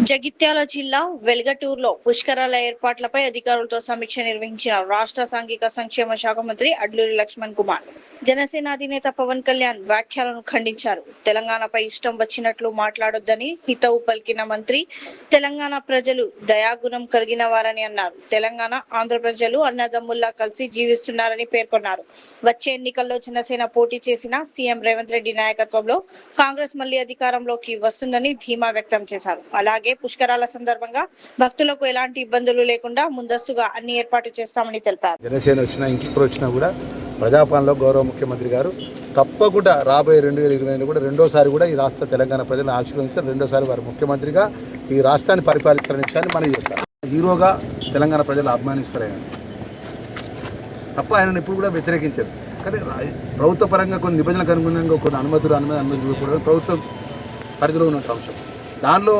జగిత్యాల జిల్లా వెల్గటూరులో పుష్కరాల ఏర్పాట్లపై అధికారులతో సమీక్ష నిర్వహించిన రాష్ట్ర సాంఘిక సంక్షేమ శాఖ మంత్రి అడ్లూరి లక్ష్మణ్ కుమార్. జనసేన అధినేత పవన్ కళ్యాణ్ వ్యాఖ్యలను ఖండించారు. తెలంగాణపై ఇష్టం వచ్చినట్లు మాట్లాడొద్దని హితవు పలికిన మంత్రి తెలంగాణ ప్రజలు దయాగుణం కలిగిన వారని అన్నారు. తెలంగాణ ఆంధ్ర ప్రజలు అన్నదమ్ముల్లా కలిసి జీవిస్తున్నారని పేర్కొన్నారు. వచ్చే ఎన్నికల్లో జనసేన పోటీ చేసిన సీఎం రేవంత్ రెడ్డి నాయకత్వంలో కాంగ్రెస్ మళ్లీ అధికారంలోకి వస్తుందని ధీమా వ్యక్తం చేశారు. అలాగే పుష్కరాల సందర్భంగా భక్తులకు ఎలాంటి ఇబ్బందులు లేకుండా ముందస్తుగా అన్ని ఏర్పాటు చేస్తామని తెలిపారు. జనసేన వచ్చినా ఇంకెప్పుడు వచ్చినా కూడా ప్రజాపాలనలో గౌరవ ముఖ్యమంత్రి గారు తప్పకుండా రాబోయే 2020 కూడా రెండోసారి కూడా ఈ రాష్ట్ర తెలంగాణ ప్రజలను ఆశీర్వదించారు. రెండోసారి వారు ముఖ్యమంత్రిగా ఈ రాష్ట్రాన్ని పరిపాలిస్తారనే విషయాన్ని మనం చేస్తాం. హీరోగా తెలంగాణ ప్రజలు అభిమానిస్తారని తప్ప ఆయనను ఇప్పుడు కూడా వ్యతిరేకించారు. కానీ ప్రభుత్వ పరంగా కొన్ని నిబంధనలకు అనుగుణంగా కొన్ని అనుమతులు కూడా ప్రభుత్వం పరిధిలో ఉన్న అంశం. దానిలో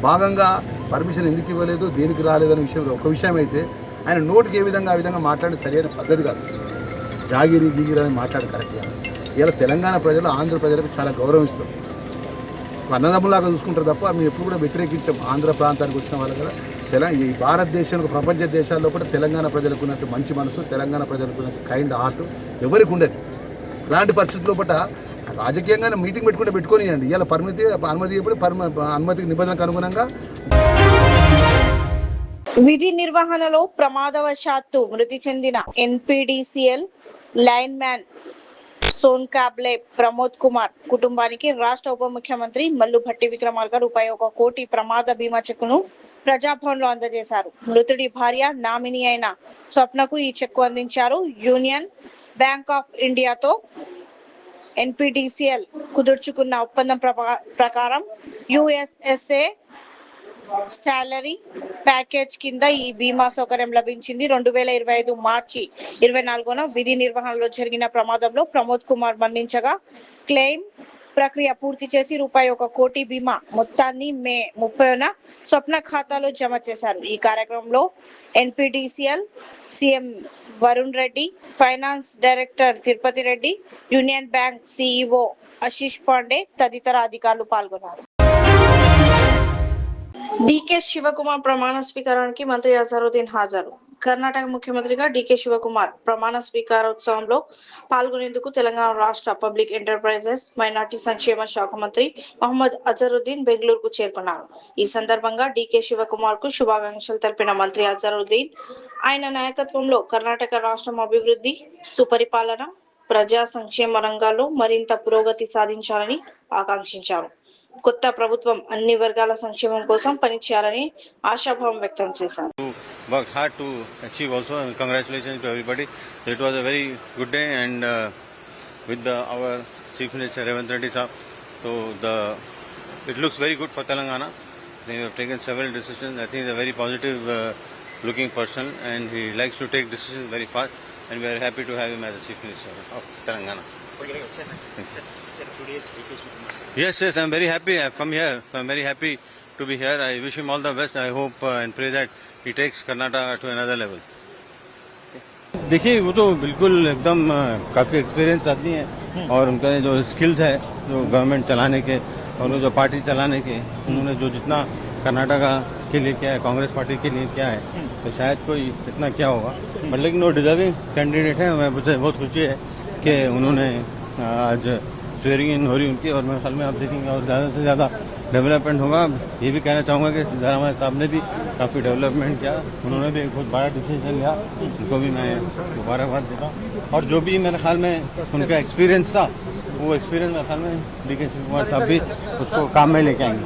భాగంగా పర్మిషన్ ఎందుకు ఇవ్వలేదు, దేనికి రాలేదనే విషయంలో ఒక విషయం అయితే ఆయన నోటికి ఏ విధంగా ఆ విధంగా మాట్లాడే సరైన పద్ధతి కాదు. జాగిరి గీగిరి అని మాట్లాడే కరెక్ట్ కాదు. ఇలా తెలంగాణ ప్రజలు ఆంధ్ర ప్రజలకు చాలా గౌరవిస్తారు. అన్నదమ్ములాగా చూసుకుంటారు తప్ప మేము ఎప్పుడు కూడా వ్యతిరేకించాం. ఆంధ్ర ప్రాంతానికి వచ్చిన వాళ్ళు కూడా ఈ భారతదేశంలో ప్రపంచ దేశాల్లో కూడా తెలంగాణ ప్రజలకు ఉన్నట్టు మంచి మనసు, తెలంగాణ ప్రజలకు ఉన్నట్టు కైండ్ హార్ట్ ఎవరికి ఉండేది. ఇలాంటి పరిస్థితుల్లో పట్ల రాజకీయంగానే మీటింగ్ పెట్టుకోనియండి. ఇలా అనుమతి నిబంధనలకు అనుగుణంగా విధి నిర్వహణలో ప్రమాదవశాత్తు మృతి చెందిన NPDCL line man Sonkamble Pramod Kumar కుటుంబానికి రాష్ట్ర ఉప ముఖ్యమంత్రి మల్లు భట్టి విక్రమార్క రూపాయి 1 కోటి ప్రమాద బీమా చెక్కును ప్రజాభవన్ లో అందజేశారు. మృతుడి భార్య నామినీ అయిన స్వప్నకు ఈ చెక్కు అందించారు. యూనియన్ బ్యాంక్ ఆఫ్ ఇండియాతో ఎన్పీడీసీఎల్ కుదుర్చుకున్న ఒప్పందం ప్రకారం యుఎస్ఎస్ఏ సాలరీ ప్యాకేజ్ కింద ఈ బీమా సౌకర్యం లభించింది. 2025 మార్చి 24న విధి నిర్వహణలో జరిగిన ప్రమాదంలో ప్రమోద్ కుమార్ మరణించగా క్లెయిమ్ ప్రక్రియ పూర్తి చేసి రూపాయి 1 కోటి బీమా మొత్తాన్ని మే 30న స్వప్న ఖాతాలో జమ చేశారు. ఈ కార్యక్రమంలో NPDCL CM Varun Reddy, finance director Tirupati Reddy, union bank CEO Ashish Pandey తదితర అధికారులు పాల్గొన్నారు. డీకే శివకుమార్ ప్రమాణ స్వీకారానికి మంత్రి అజరుద్దీన్ హాజరు. కర్ణాటక ముఖ్యమంత్రిగా డీకే శివకుమార్ ప్రమాణ స్వీకారోత్సవంలో పాల్గొనేందుకు తెలంగాణ రాష్ట్ర పబ్లిక్ ఎంటర్ప్రైజెస్ మైనార్టీ సంక్షేమ శాఖ మంత్రి మహమ్మద్ అజరుద్దీన్ బెంగళూరుకు చేరుకున్నారు. ఈ సందర్భంగా డీకే శివకుమార్ కు శుభాకాంక్షలు తెలిపిన మంత్రి అజరుద్దీన్ ఆయన నాయకత్వంలో కర్ణాటక రాష్ట్రం అభివృద్ధి, సుపరిపాలన, ప్రజా సంక్షేమ రంగాల్లో మరింత పురోగతి సాధించాలని ఆకాంక్షించారు. కొత్త ప్రభుత్వం అన్ని వర్గాల సంక్షేమం కోసం పనిచేయాలని ఆశాభావం వ్యక్తం చేశారు. Worked hard to achieve also, and congratulations to everybody. It was a very good day, and with our Chief Minister Ravindra Reddy Sahab, so it looks very good for Telangana. They have taken several decisions. I think he's a very positive looking person, and he likes to take decisions very fast, and we are happy to have him as the Chief Minister of Telangana. Yes, I'm very happy. I've come here, so I'm very happy to be here. I wish him all the best. I hope and pray that he takes Karnataka to another level. देखिए, वो तो बिल्कुल एकदम काफ़ी experience आदमी है, और उनका जो स्किल्स है जो गवर्नमेंट चलाने के और जो पार्टी चलाने के, उन्होंने जो जितना कर्नाटका के लिए किया है, कांग्रेस पार्टी के लिए क्या है, तो शायद कोई इतना क्या होगा, बट लेकिन वो डिजर्विंग कैंडिडेट है. मुझे बहुत खुशी है कि उन्होंने आज स्वेरिंग इन हो रही उनकी, और मेरे ख्याल में आप देखेंगे और ज़्यादा से ज़्यादा डेवलपमेंट होगा. ये भी कहना चाहूँगा कि सिद्धारामैया साहब ने भी काफ़ी डेवलपमेंट किया. उन्होंने भी एक बहुत बड़ा डिसीजन लिया, उनको भी मैं मुबारकबाद देता हूँ. और जो भी मेरे ख्याल में उनका एक्सपीरियंस था, वो एक्सपीरियंस मेरे ख्याल में डीके शिवकुमार साहब भी उसको काम में लेके आएंगे.